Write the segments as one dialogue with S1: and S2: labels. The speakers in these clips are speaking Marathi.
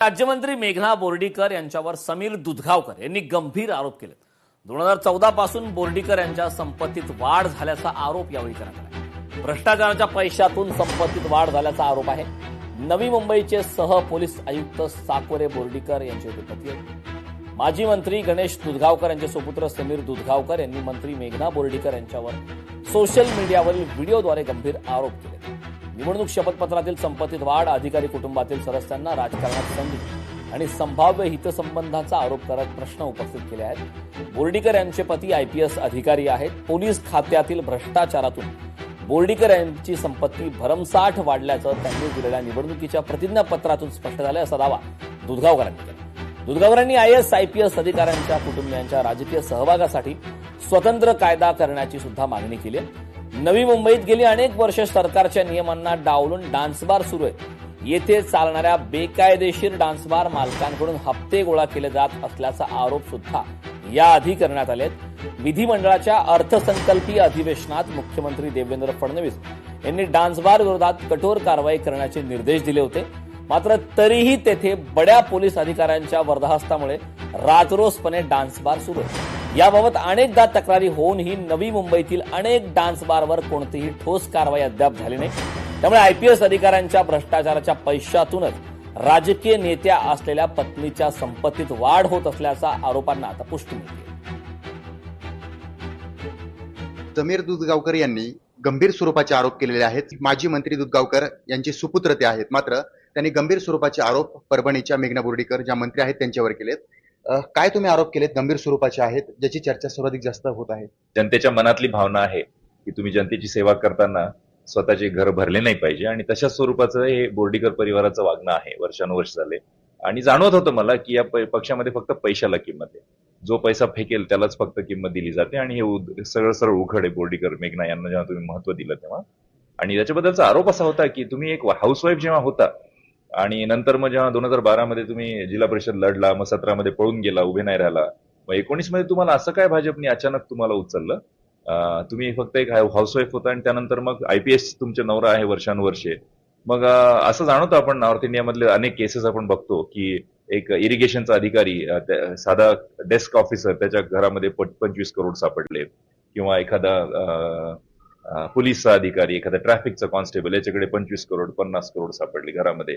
S1: राज्यमंत्री मेघना बोर्डीकर यांच्यावर समीर दुधगावकर यांनी गंभीर आरोप केले। 2014 पासून बोर्डीकर यांच्या संपत्तीत वाढ झाल्याचा आरोप यावेळी करण्यात आला। भ्रष्टाचाराच्या पैशातून संपत्तीत वाढ झाल्याचा आरोप आहे। नवी मुंबईचे सह पोलीस आयुक्त साकोरे बोर्डीकर यांचे पती आहेत। माजी मंत्री गणेश दुधगावकर यांचे सुपुत्र समीर दुधगावकर यांनी मंत्री मेघना बोर्डीकर यांच्यावर सोशल मीडियावरील व्हिडिओद्वारे गंभीर आरोप केले। निवडणूक शपथपत्रातील संपत्तीत वाढ, अधिकारी कुटुंबातील सदस्यांना राजकारणात संधी आणि संभाव्य हितसंबंधाचा आरोप करत प्रश्न उपस्थित केले आहेत। बोर्डीकर यांचे पती आयपीएस अधिकारी आहेत। पोलीस खात्यातील भ्रष्टाचारातून बोर्डीकर यांची संपत्ती भरमसाठ वाढल्याचं त्यांनी दिलेल्या निवडणुकीच्या प्रतिज्ञापत्रातून स्पष्ट झालं, असा दावा दुधगावकरांनी केला। दुधगावकरांनी आयएएस आयपीएस अधिकाऱ्यांच्या कुटुंबियांच्या राजकीय सहभागासाठी स्वतंत्र कायदा करण्याची सुद्धा मागणी केली आहे। नवी मुंबईत गेली अनेक वर्षे सरकारच्या नियमांना डावलून डान्सबार सुरू आहेत। येथे चालणाऱ्या बेकायदेशीर डान्सबार मालकांकडून हप्ते गोळा केले जात असल्याचा आरोप सुद्धा याआधी करण्यात आले। विधिमंडळाच्या अर्थसंकल्पीय अधिवेशनात मुख्यमंत्री देवेंद्र फडणवीस यांनी डान्सबार विरोधात कठोर कारवाई करण्याचे निर्देश दिले होते। मात्र तरीही तेथे बड्या पोलीस अधिकाऱ्यांच्या वर्धाहस्तामुळे राजरोसपणे डान्सबार सुरू आहे। याबाबत अनेकदा तक्रारी होऊनही नवी मुंबईतील अनेक डान्स बारवर कोणतीही ठोस कारवाई अद्याप झाली नाही। त्यामुळे आयपीएस अधिकाऱ्यांच्या भ्रष्टाचाराच्या पैशातूनच राजकीय नेत्या असलेल्या पत्नीच्या संपत्तीत वाढ होत असल्याचा आरोपांना आता पुष्टी मिळते।
S2: समीर दुधगावकर यांनी गंभीर स्वरूपाचे आरोप केलेले आहेत। माजी मंत्री दुधगावकर यांचे सुपुत्र ते आहेत। मात्र त्यांनी गंभीर स्वरूपाचे आरोप परभणीच्या मेघना बोर्डीकर ज्या मंत्री आहेत त्यांच्यावर केलेत। काय तुम्ही आरोप केलेत गंभीर स्वरूपाचे आहेत, ज्याची चर्चा सर्वाधिक जास्त होत आहे?
S3: जनतेच्या मनातली भावना आहे की तुम्ही जनतेची सेवा करताना स्वतःचे घर भरले नाही पाहिजे आणि तशा स्वरूपाचं हे बोर्डीकर परिवाराचं वागणं आहे वर्षानुवर्ष झाले। आणि जाणवत होतं मला की या पक्षामध्ये फक्त पैशाला किंमत आहे। जो पैसा फेकेल त्यालाच फक्त किंमत दिली जाते आणि हे सरळ सरळ उघड आहे बोर्डीकर मेघना यांना जेव्हा तुम्ही महत्व दिलं तेव्हा। आणि त्याच्याबद्दलचा आरोप असा होता की तुम्ही एक हाऊसवाईफ जेव्हा होता आणि नंतर मग जेव्हा 2012 मध्ये तुम्ही जिल्हा परिषद लढला, मग 17 मध्ये पळून गेला, उभे नाही राहिला, मग 19 मध्ये तुम्हाला असं काय भाजपने अचानक तुम्हाला उचललं? तुम्ही फक्त एक हाऊसवाईफ होता आणि त्यानंतर मग आयपीएस तुमचे नवरा आहे वर्षानुवर्षे। मग असं जाणवतं आपण नॉर्थ इंडियामधले अनेक केसेस आपण बघतो की एक इरिगेशनचा अधिकारी, साधा डेस्क ऑफिसर, त्याच्या घरामध्ये 25 करोड सापडले, किंवा एखादा पोलीसचा अधिकारी, एखादा ट्रॅफिकचा कॉन्स्टेबल याच्याकडे 25 करोड 50 करोड सापडले घरामध्ये।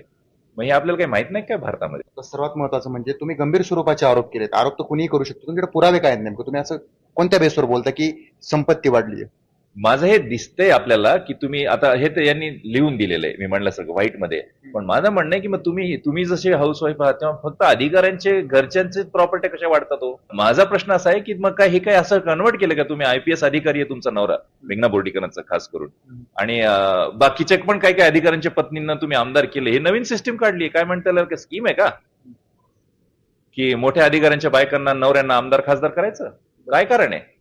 S3: मग हे आपल्याला काही माहित नाही काय भारतामध्ये?
S2: सर्वात महत्वाचं म्हणजे तुम्ही गंभीर स्वरूपाचे आरोप केलेत। आरोप तर कुणीही करू शकतो, तुमच्याकडे पुरावे काय आहेत नेमकं? तुम्ही असं कोणत्या बेसवर बोलता की संपत्ती वाढली आहे?
S3: माझं हे दिसतंय आपल्याला की तुम्ही आता हे तर यांनी लिहून दिलेलं आहे मी म्हणल्यासारखं व्हाईट मध्ये, पण माझं म्हणणं आहे की मग तुम्ही जसे हाऊसवाईफ आहात तेव्हा फक्त अधिकाऱ्यांचे घरच्यांचे प्रॉपर्टी कशा वाढतात हो? माझा प्रश्न असा आहे की मग काय हे काय असं कन्वर्ट केलं का तुम्ही? आयपीएस अधिकारी आहे तुमचा नवरा मेघना बोर्डीकरांचा खास करून, आणि बाकीचे पण काय काय अधिकाऱ्यांच्या पत्नींना तुम्ही आमदार केले, हे नवीन सिस्टीम काढली काय म्हणता? स्कीम आहे का की मोठ्या अधिकाऱ्यांच्या बायकांना नवऱ्यांना आमदार खासदार करायचं? काय कारण आहे?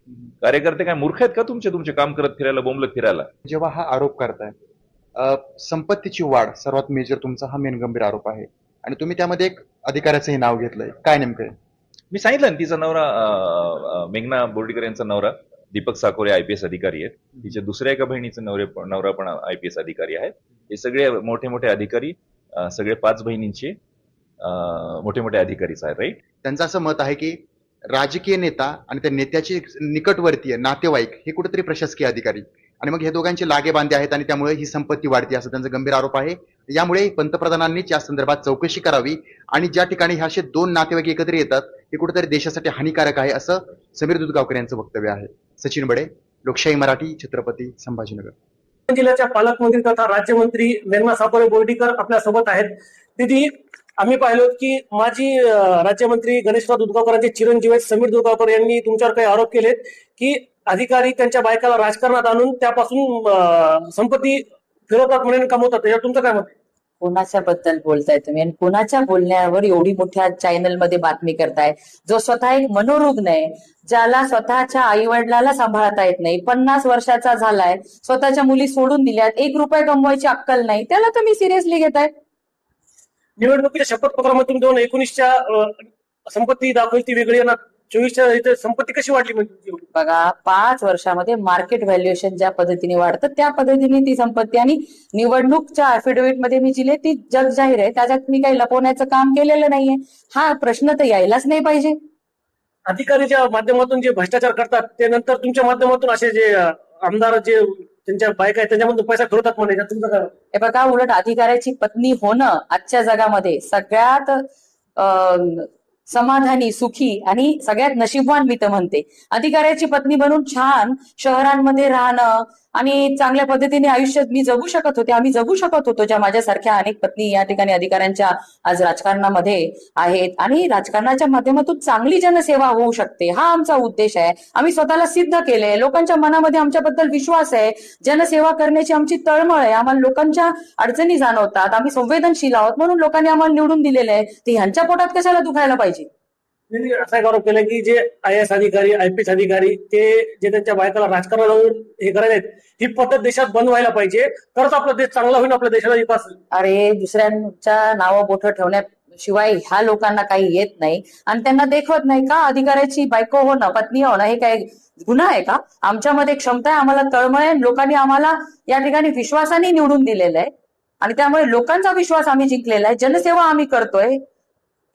S3: कार्यकर्ते काय मूर्ख आहेत का तुमचे काम करत फिरायला, बोंबलत फिरायला?
S2: जेव्हा हा आरोप करताय संपत्तीची वाढ सर्वात मेजर तुमचा हा मेन गंभीर आरोप आहे आणि तुम्ही त्यामध्ये एक अधिकाऱ्याचंही नाव घेतलंय, काय नेमकं आहे?
S3: मी सांगितलं ना, तिचा नवरा मेघना बोर्डीकर यांचा नवरा दीपक साकोरे आयपीएस अधिकारी आहेत। तिच्या दुसऱ्या एका बहिणीचे नवरा पण आयपीएस अधिकारी आहेत। हे सगळे मोठे मोठे अधिकारी, सगळे 5 बहिणींचे मोठे मोठे अधिकारीच आहेत, राईट?
S2: त्यांचं असं मत आहे की राजकीय नेता आणि त्या नेत्याचे निकटवर्तीय नातेवाईक हे कुठेतरी प्रशासकीय अधिकारी आणि मग हे दोघांचे लागेबांधे आहेत आणि त्यामुळे ही संपत्ती वाढते, असं त्यांचा गंभीर आरोप आहे। यामुळे पंतप्रधानांनीच या संदर्भात चौकशी करावी आणि ज्या ठिकाणी हे असे 2 नातेवाईक एकत्र येतात हे कुठेतरी देशासाठी हानिकारक आहे, असं समीर दुधगावकर यांचं वक्तव्य आहे। सचिन बडे, लोकशाही मराठी, छत्रपती संभाजीनगर।
S4: जिल्ह्याच्या पालकमंत्री तथा राज्यमंत्री मेघना साकोरे बोर्डीकर आपल्या सोबत आहेत। तिथे आम्ही पाहिलो की माजी राज्यमंत्री गणेशराव दुधगावकरांचे चिरंजीव समीर दुधगावकर यांनी तुमच्यावर काही आरोप केलेत की अधिकारी त्यांच्या बायकाला राजकारणात आणून त्यापासून संपत्ती फिरवतात म्हणून कमवतात, त्याच्यावर तुमचं काय मत आहे?
S5: कोणाच्या बद्दल बोलताय तुम्ही आणि कोणाच्या बोलण्यावर एवढी मोठ्या चॅनलमध्ये बातमी करताय? जो स्वतः एक मनोरुग्ण आहे, ज्याला स्वतःच्या आई वडिलाला सांभाळता येत नाही, 50 वर्षाचा झालाय, स्वतःच्या मुली सोडून दिल्यात, 1 रुपया कमवायची अक्कल नाही, त्याला तुम्ही सिरियसली घेताय?
S4: निवडणुकीच्या शपथपत्रामध्ये तुम्ही 2019च्या संपत्ती दाखवली ती वेगळी आहे ना, 2024च्या इथे संपत्ती कशी वाढली म्हणजे तुमची?
S5: बघा 5 वर्षामध्ये मार्केट व्हॅल्युएशन ज्या पद्धतीने वाढतं त्या पद्धतीने ती संपत्ती, आणि निवडणूकच्या अफिडेव्हिट मध्ये मी दिले ती जग जाहीर आहे, त्याच्यात मी काही लपवण्याचं काम केलेलं नाहीये. हा प्रश्न तर यायलाच नाही पाहिजे.
S4: अधिकारीच्या माध्यमातून जे भ्रष्टाचार करतात ते नंतर तुमच्या माध्यमातून असे जे आमदार जे त्यांच्या बायका आहेत त्यांच्यामधून पैसा फिरवतात म्हणजे तुमचं काय?
S5: हे बघा, उलट अधिकाऱ्याची पत्नी होणं आजच्या जगामध्ये सगळ्यात समाधानी, सुखी आणि सगळ्यात नशीबवान मी तर म्हणते. अधिकाऱ्याची पत्नी बनून छान शहरांमध्ये राहणं आणि चांगल्या पद्धतीने आयुष्य मी जगू शकत होते, आम्ही जगू शकत होतो, ज्या माझ्यासारख्या अनेक पत्नी या ठिकाणी अधिकाऱ्यांच्या आज राजकारणामध्ये आहेत, आणि राजकारणाच्या माध्यमातून चांगली जनसेवा होऊ शकते हा आमचा उद्देश आहे. आम्ही स्वतःला सिद्ध केलंय, लोकांच्या मनामध्ये आमच्याबद्दल विश्वास आहे, जनसेवा करण्याची आमची तळमळ आहे, आम्हाला लोकांच्या अडचणी जाणवतात, आम्ही संवेदनशील आहोत, म्हणून लोकांनी आम्हाला निवडून दिलेलं आहे. ते ह्यांच्या पोटात कशाला दुखायला पाहिजे?
S4: त्यांनी असा एक आरोप केला की जे IAS अधिकारी, IPS अधिकारी ते जे त्यांच्या बायकाला राजकारणाला हे करायला आहेत, ही पद्धत देशात बंद व्हायला पाहिजे, तरच आपला देश चांगला होईल, आपल्या देशाचा विकास होईल.
S5: अरे, दुसऱ्यांच्या नावं बोटं ठेवण्याशिवाय ह्या लोकांना काही येत नाही, आणि त्यांना देखवत नाही का अधिकाऱ्याची बायको होणं, पत्नी होणं हे काय गुन्हा आहे का? आमच्यामध्ये क्षमता आहे, आम्हाला तळमळ आहे, लोकांनी आम्हाला या ठिकाणी विश्वासाने निवडून दिलेलं आहे, आणि त्यामुळे लोकांचा विश्वास आम्ही जिंकलेला आहे, जनसेवा आम्ही करतोय.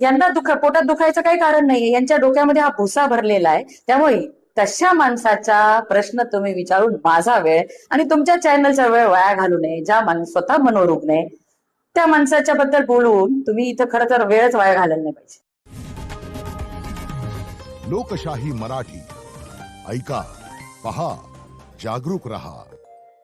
S5: यांना पोटात दुखायचं काही कारण नाहीये, यांच्या डोक्यामध्ये हा भुसा भरलेला आहे. त्यामुळे तशा माणसाचा प्रश्न तुम्ही विचारून माझा वेळ आणि तुमच्या चॅनलचा वेळ वाया घालू नये. ज्या माणूस स्वतः मनोरुग्ण आहे त्या माणसाच्या बद्दल बोलून तुम्ही इथं खरं तर वेळच वाया घालवला नाही पाहिजे.
S6: लोकशाही मराठी ऐका, पहा, जागरूक रहा.